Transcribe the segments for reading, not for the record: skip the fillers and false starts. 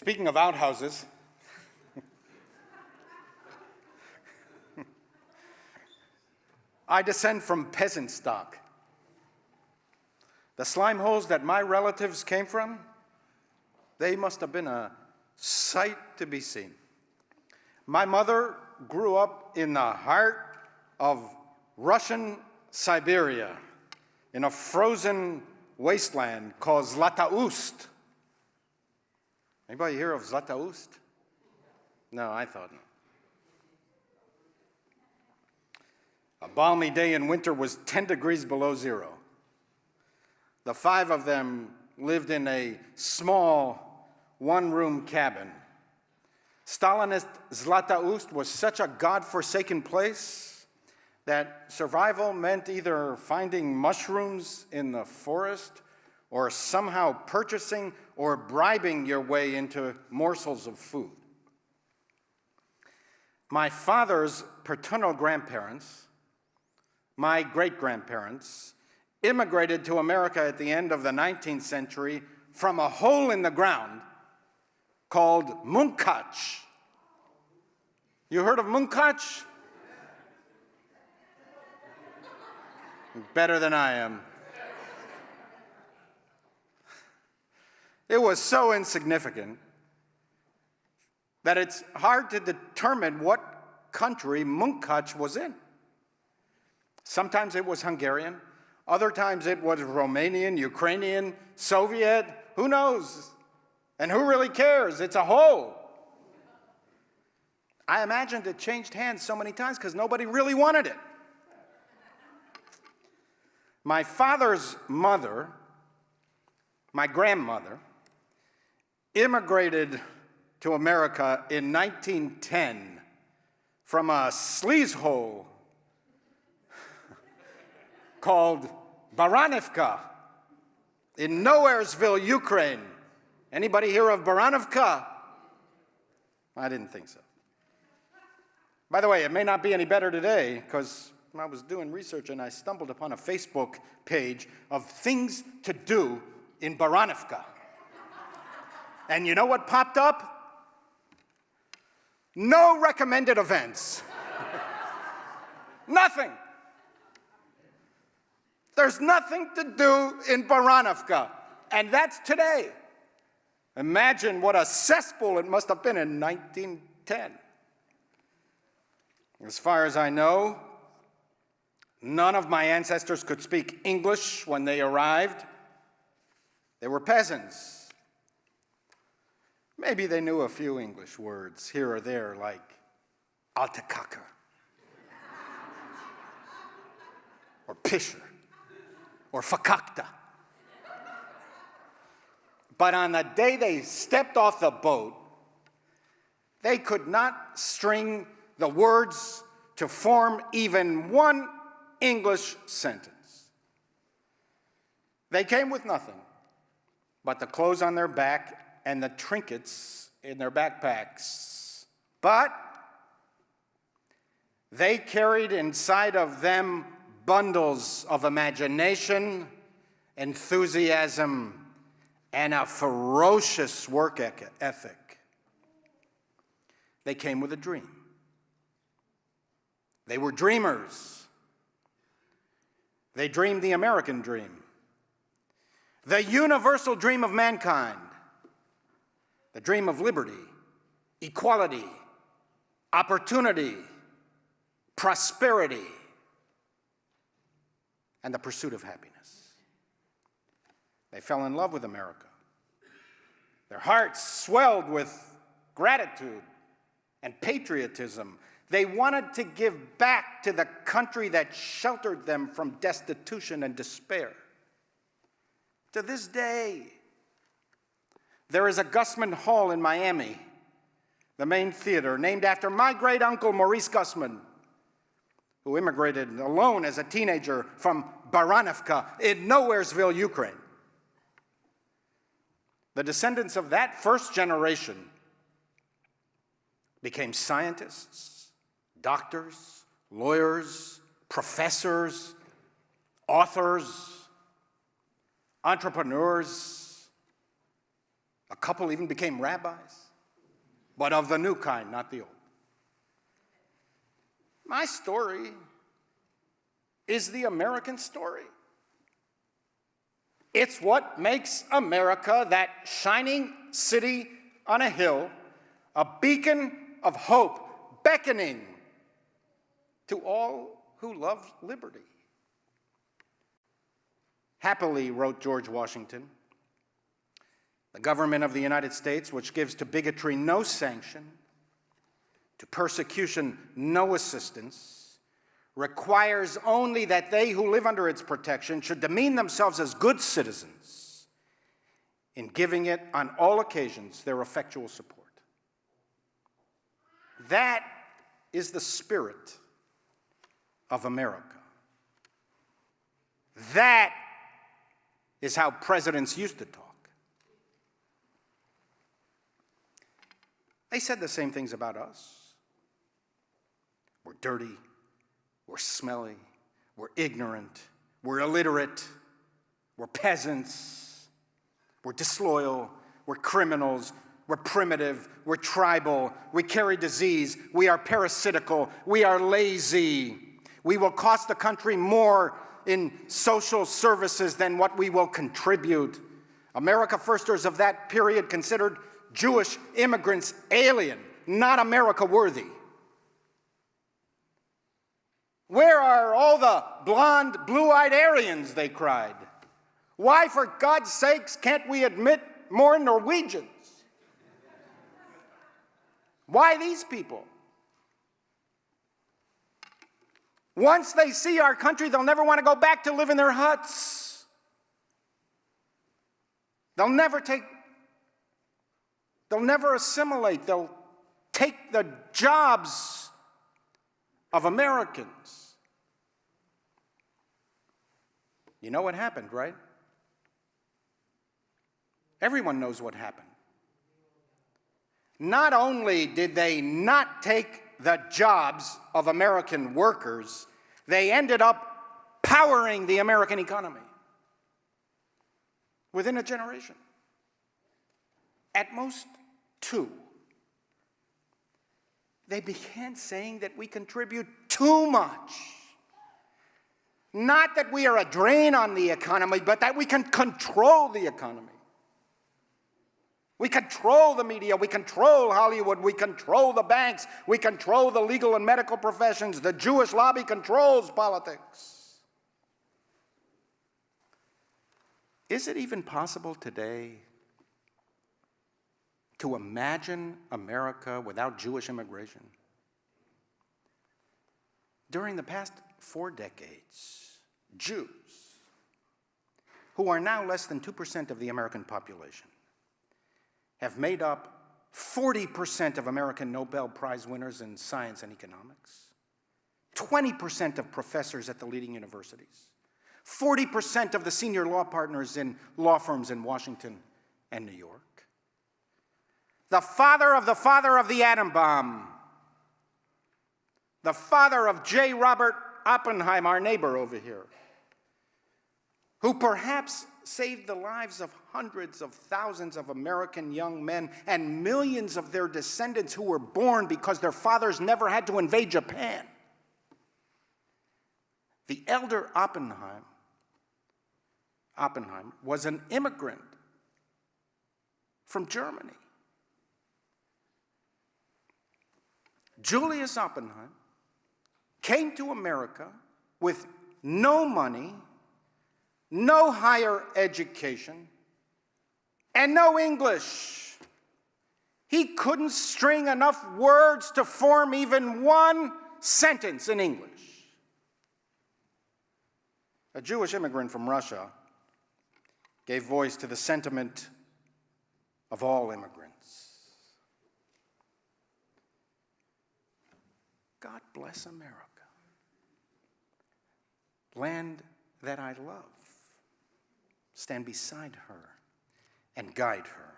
Speaking of outhouses, I descend from peasant stock. The slime holes that my relatives came from, they must have been a sight to be seen. My mother grew up in the heart of Russian Siberia, in a frozen wasteland called Zlatoust. Anybody hear of Zlatoust? No, I thought not. A balmy day in winter was 10 degrees below zero. The five of them lived in a small one-room cabin. Stalinist Zlatoust was such a God-forsaken place that survival meant either finding mushrooms in the forest or somehow purchasing or bribing your way into morsels of food. My father's paternal grandparents, my great-grandparents, immigrated to America at the end of the 19th century from a hole in the ground called Munkach. You heard of Munkach? Better than I am. It was so insignificant that it's hard to determine what country Munkach was in. Sometimes it was Hungarian, other times it was Romanian, Ukrainian, Soviet, who knows? And who really cares? It's a hole. I imagined it changed hands so many times because nobody really wanted it. My father's mother, my grandmother, immigrated to America in 1910 from a sleaze hole called Baranivka in Nowheresville, Ukraine. Anybody hear of Baranivka? I didn't think so. By the way, it may not be any better today because I was doing research and I stumbled upon a Facebook page of things to do in Baranivka. And you know what popped up? No recommended events. Nothing. There's nothing to do in Baranivka, and that's today. Imagine what a cesspool it must have been in 1910. As far as I know, none of my ancestors could speak English when they arrived. They were peasants. Maybe they knew a few English words here or there, like Altakaker or Pisher or Fakakta. But on the day they stepped off the boat, they could not string the words to form even one English sentence. They came with nothing but the clothes on their back and the trinkets in their backpacks. But they carried inside of them bundles of imagination, enthusiasm, and a ferocious work ethic. They came with a dream. They were dreamers. They dreamed the American dream, the universal dream of mankind, the dream of liberty, equality, opportunity, prosperity, and the pursuit of happiness. They fell in love with America. Their hearts swelled with gratitude and patriotism. They wanted to give back to the country that sheltered them from destitution and despair. To this day, there is a Gussman Hall in Miami, the main theater, named after my great-uncle Maurice Gussman, who immigrated alone as a teenager from Baranivka in Nowheresville, Ukraine. The descendants of that first generation became scientists, doctors, lawyers, professors, authors, entrepreneurs, A couple even became rabbis, but of the new kind, not the old. My story is the American story. It's what makes America that shining city on a hill, a beacon of hope, beckoning to all who love liberty. Happily, wrote George Washington, the government of the United States, which gives to bigotry no sanction, to persecution no assistance, requires only that they who live under its protection should demean themselves as good citizens in giving it on all occasions their effectual support. That is the spirit of America. That is how presidents used to talk. They said the same things about us. We're dirty, we're smelly, we're ignorant, we're illiterate, we're peasants, we're disloyal, we're criminals, we're primitive, we're tribal, we carry disease, we are parasitical, we are lazy. We will cost the country more in social services than what we will contribute. America firsters of that period considered Jewish immigrants alien, not America worthy. Where are all the blonde, blue-eyed Aryans, they cried. Why, for God's sakes, can't we admit more Norwegians? Why these people? Once they see our country, they'll never want to go back to live in their huts. They'll never assimilate. They'll take the jobs of Americans. You know what happened, right? Everyone knows what happened. Not only did they not take the jobs of American workers, they ended up powering the American economy within a generation. At most 2. They began saying that we contribute too much. Not that we are a drain on the economy, but that we can control the economy. We control the media, we control Hollywood, we control the banks, we control the legal and medical professions. The Jewish lobby controls politics. Is it even possible today to imagine America without Jewish immigration? During the past 4 decades, Jews, who are now less than 2% of the American population, have made up 40% of American Nobel Prize winners in science and economics, 20% of professors at the leading universities, 40% of the senior law partners in law firms in Washington and New York. The father of the atom bomb, the father of J. Robert Oppenheimer, our neighbor over here, who perhaps saved the lives of hundreds of thousands of American young men and millions of their descendants who were born because their fathers never had to invade Japan. The elder Oppenheimer was an immigrant from Germany. Julius Oppenheimer came to America with no money, no higher education, and no English. He couldn't string enough words to form even one sentence in English. A Jewish immigrant from Russia gave voice to the sentiment of all immigrants. God bless America, land that I love. Stand beside her and guide her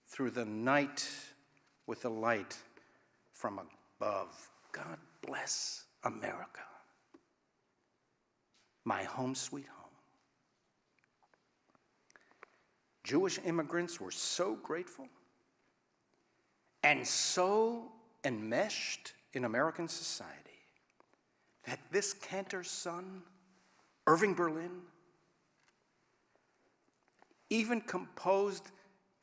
through the night with the light from above. God bless America, my home sweet home. Jewish immigrants were so grateful and so enmeshed in American society that this cantor's son, Irving Berlin, even composed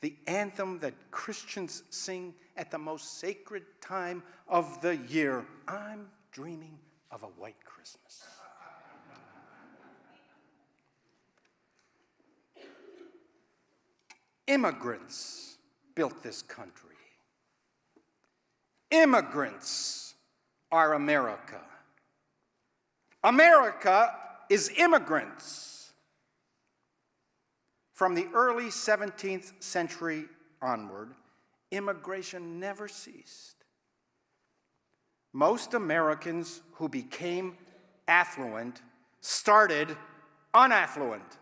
the anthem that Christians sing at the most sacred time of the year, "I'm dreaming of a white Christmas." Immigrants built this country. Immigrants are America. America is immigrants. From the early 17th century onward, immigration never ceased. Most Americans who became affluent started unaffluent.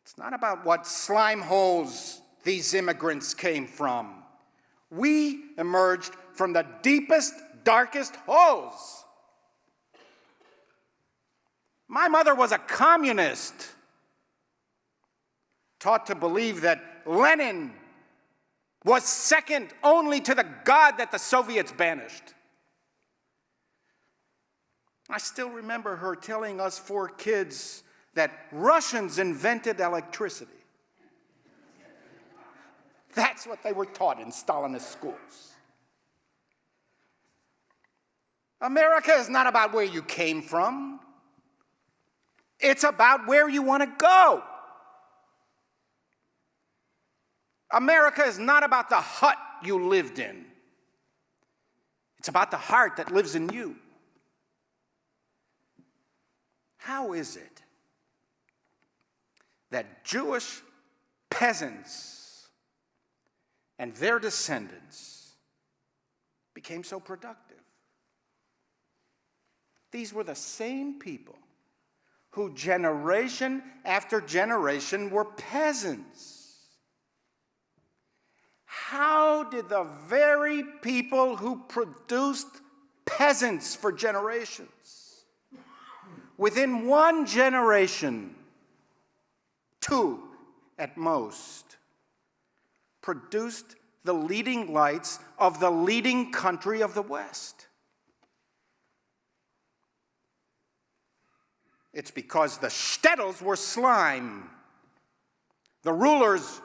It's not about what slime holes these immigrants came from. We emerged from the deepest, darkest holes. My mother was a communist, taught to believe that Lenin was second only to the God that the Soviets banished. I still remember her telling us 4 kids that Russians invented electricity. That's what they were taught in Stalinist schools. America is not about where you came from. It's about where you want to go. America is not about the hut you lived in. It's about the heart that lives in you. How is it that Jewish peasants and their descendants became so productive? These were the same people who generation after generation were peasants. How did the very people who produced peasants for generations, within one generation, 2 at most, produced the leading lights of the leading country of the West? It's because the shtetls were slime, the rulers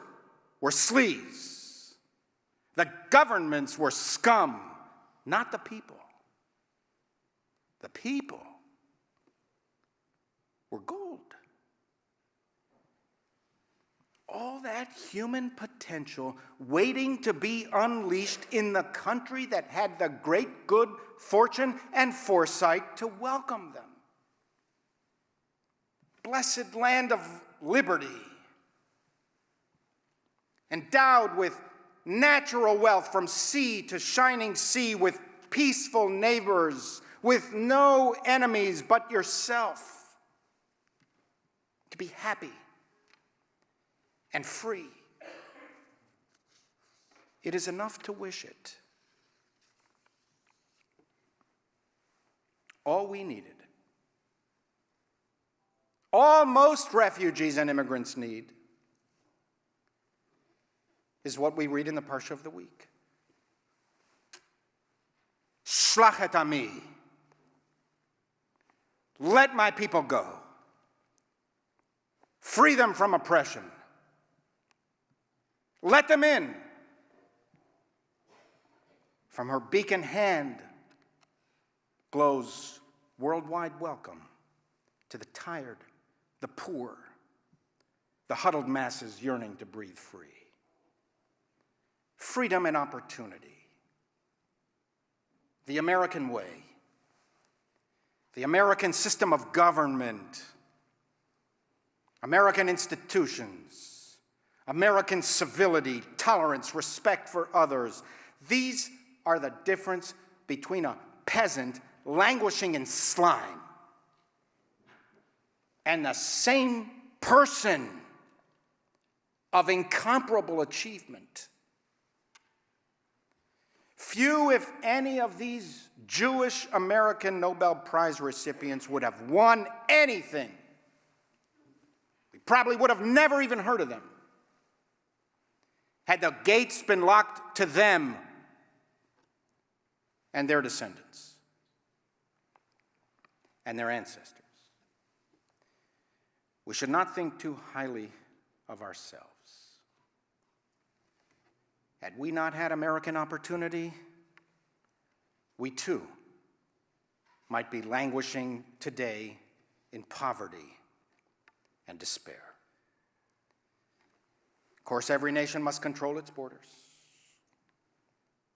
were sleaze, the governments were scum, not the people. The people were gold. All that human potential waiting to be unleashed in the country that had the great good fortune and foresight to welcome them. Blessed land of liberty, endowed with natural wealth from sea to shining sea, with peaceful neighbors, with no enemies but yourself, to be happy and free. It is enough to wish it. All we needed, all most refugees and immigrants need, is what we read in the Parsha of the week. Shlach et ami. Let my people go. Free them from oppression. Let them in. From her beacon hand glows worldwide welcome to the tired, the poor, the huddled masses yearning to breathe free. Freedom and opportunity. The American way. The American system of government. American institutions. American civility, tolerance, respect for others. These are the difference between a peasant languishing in slime and the same person of incomparable achievement. Few, if any, of these Jewish American Nobel Prize recipients would have won anything. We probably would have never even heard of them had the gates been locked to them and their descendants and their ancestors. We should not think too highly of ourselves. Had we not had American opportunity, we too might be languishing today in poverty and despair. Of course, every nation must control its borders.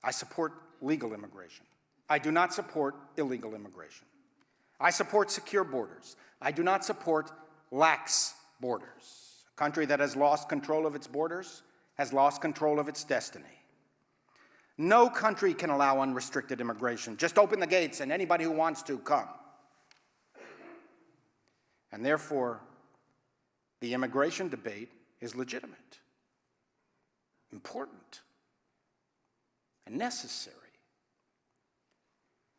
I support legal immigration. I do not support illegal immigration. I support secure borders. I do not support lax borders. A country that has lost control of its borders has lost control of its destiny. No country can allow unrestricted immigration. Just open the gates and anybody who wants to, come. And therefore, the immigration debate is legitimate, important, and necessary.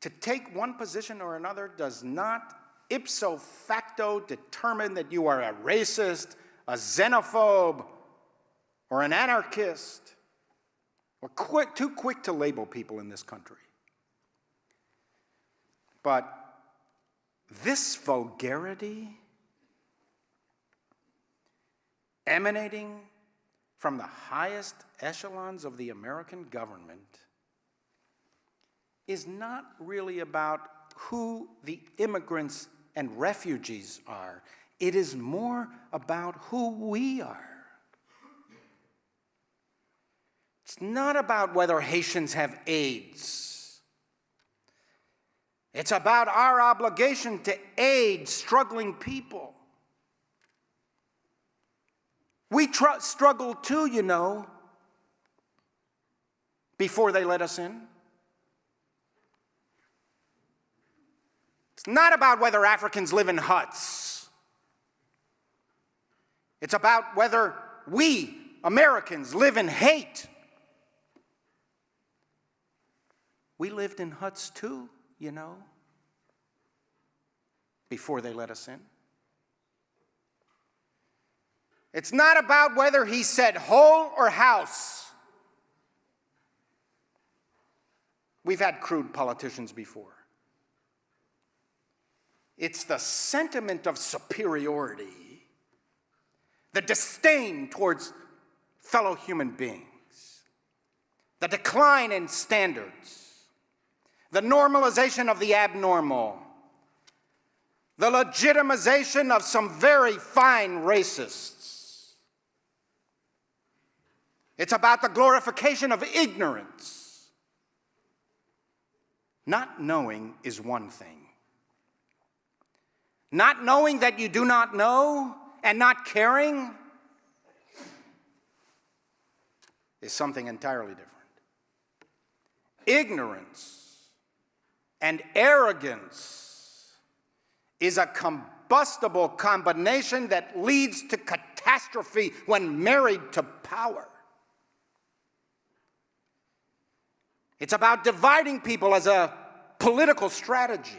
To take one position or another does not ipso facto determine that you are a racist, a xenophobe, or an anarchist. We're too quick to label people in this country. But this vulgarity emanating from the highest echelons of the American government is not really about who the immigrants and refugees are. It is more about who we are. It's not about whether Haitians have AIDS. It's about our obligation to aid struggling people. We struggle too, you know, before they let us in. It's not about whether Africans live in huts. It's about whether we, Americans, live in hate. We lived in huts too, you know, before they let us in. It's not about whether he said hole or house. We've had crude politicians before. It's the sentiment of superiority, the disdain towards fellow human beings, the decline in standards, the normalization of the abnormal, the legitimization of some very fine racists. It's about the glorification of ignorance. Not knowing is one thing. Not knowing that you do not know and not caring is something entirely different. Ignorance and arrogance is a combustible combination that leads to catastrophe when married to power. It's about dividing people as a political strategy.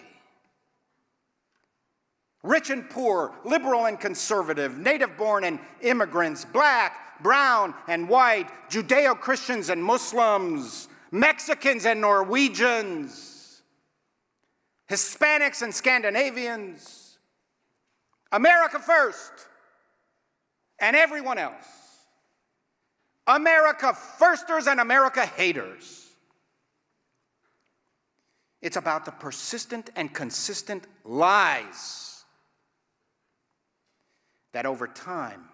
Rich and poor, liberal and conservative, native-born and immigrants, black, brown and white, Judeo-Christians and Muslims, Mexicans and Norwegians, Hispanics and Scandinavians, America first, and everyone else. America firsters and America haters. It's about the persistent and consistent lies that over time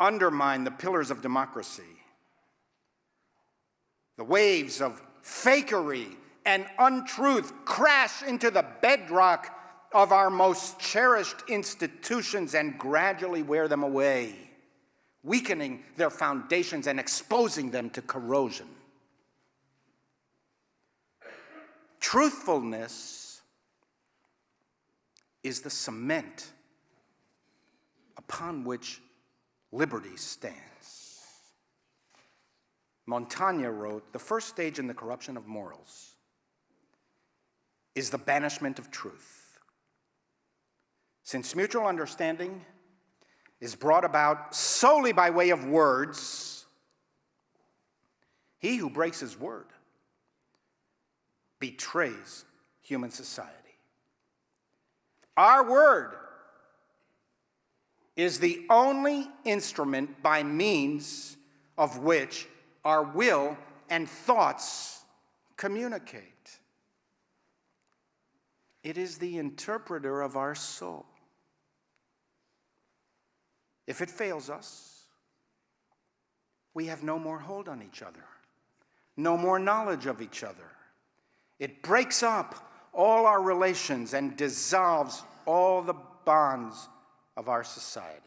undermine the pillars of democracy. The waves of fakery and untruth crash into the bedrock of our most cherished institutions and gradually wear them away, weakening their foundations and exposing them to corrosion. Truthfulness is the cement upon which liberty stands. Montaigne wrote, "The first stage in the corruption of morals is the banishment of truth. Since mutual understanding is brought about solely by way of words, he who breaks his word betrays human society. Our word is the only instrument by means of which our will and thoughts communicate. It is the interpreter of our soul. If it fails us, we have no more hold on each other, no more knowledge of each other. It breaks up all our relations and dissolves all the bonds of our society.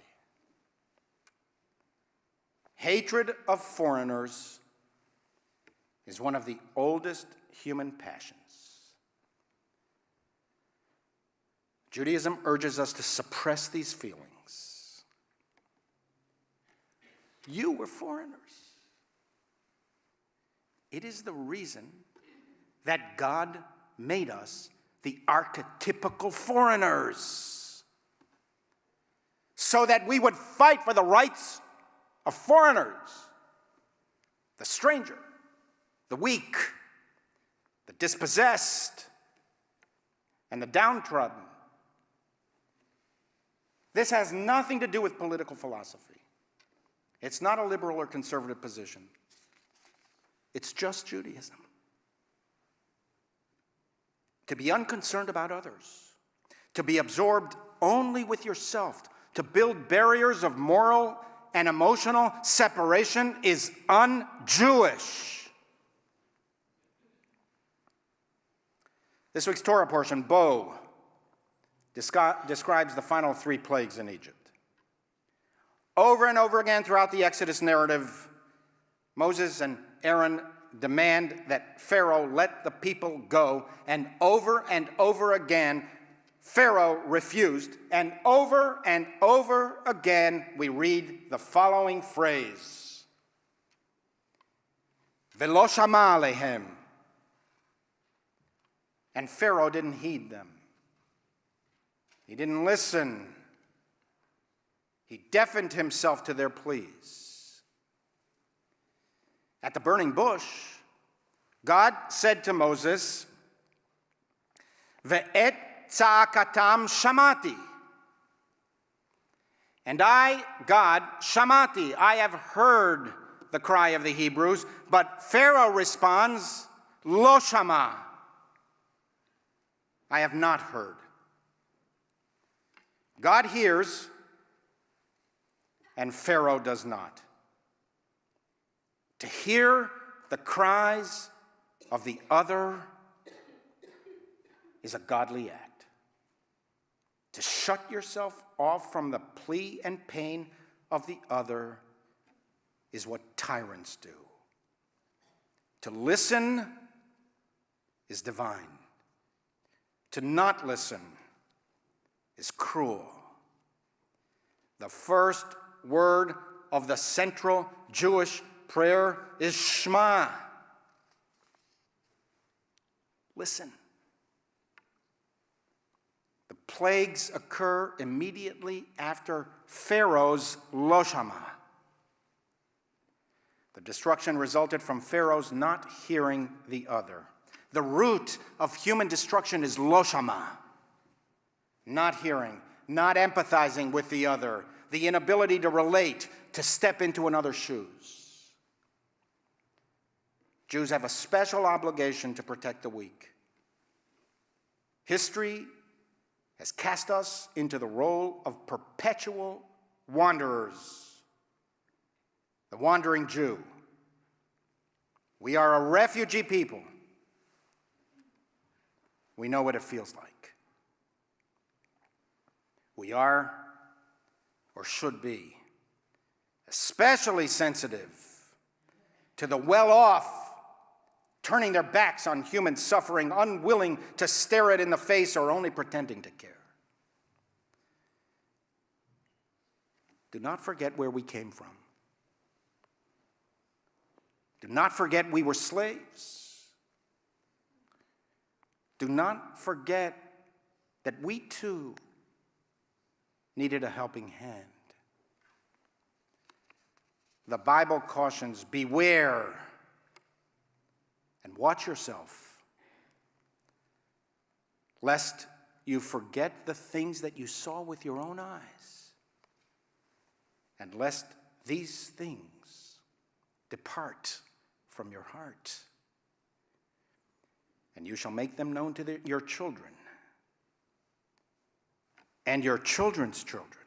Hatred of foreigners is one of the oldest human passions. Judaism urges us to suppress these feelings. You were foreigners. It is the reason that God made us the archetypical foreigners, so that we would fight for the rights of foreigners, the stranger, the weak, the dispossessed, and the downtrodden. This has nothing to do with political philosophy. It's not a liberal or conservative position. It's just Judaism. To be unconcerned about others, to be absorbed only with yourself, to build barriers of moral and emotional separation is un-Jewish. This week's Torah portion, Bo, describes the final 3 plagues in Egypt. Over and over again throughout the Exodus narrative, Moses and Aaron demand that Pharaoh let the people go, and over again, Pharaoh refused, and over again, we read the following phrase: Velo shama alehem. And Pharaoh didn't heed them. He didn't listen. He deafened himself to their pleas. At the burning bush, God said to Moses, Ve'et tza'akatam shamati. And I, God, shamati, I have heard the cry of the Hebrews, but Pharaoh responds, lo shama, I have not heard. God hears, and Pharaoh does not. To hear the cries of the other is a godly act. To shut yourself off from the plea and pain of the other is what tyrants do. To listen is divine. To not listen is cruel. The first word of the central Jewish prayer is Shema. Listen. The plagues occur immediately after Pharaoh's Lo Shama. The destruction resulted from Pharaoh's not hearing the other. The root of human destruction is Lo Shama. Not hearing, not empathizing with the other, the inability to relate, to step into another's shoes. Jews have a special obligation to protect the weak. History has cast us into the role of perpetual wanderers, the wandering Jew. We are a refugee people. We know what it feels like. We are, or should be, especially sensitive to the well-off turning their backs on human suffering, unwilling to stare it in the face or only pretending to care. Do not forget where we came from. Do not forget we were slaves. Do not forget that we too needed a helping hand. The Bible cautions, beware and watch yourself, lest you forget the things that you saw with your own eyes, and lest these things depart from your heart. And you shall make them known to your children and your children's children,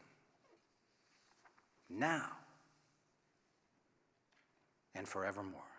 now and forevermore.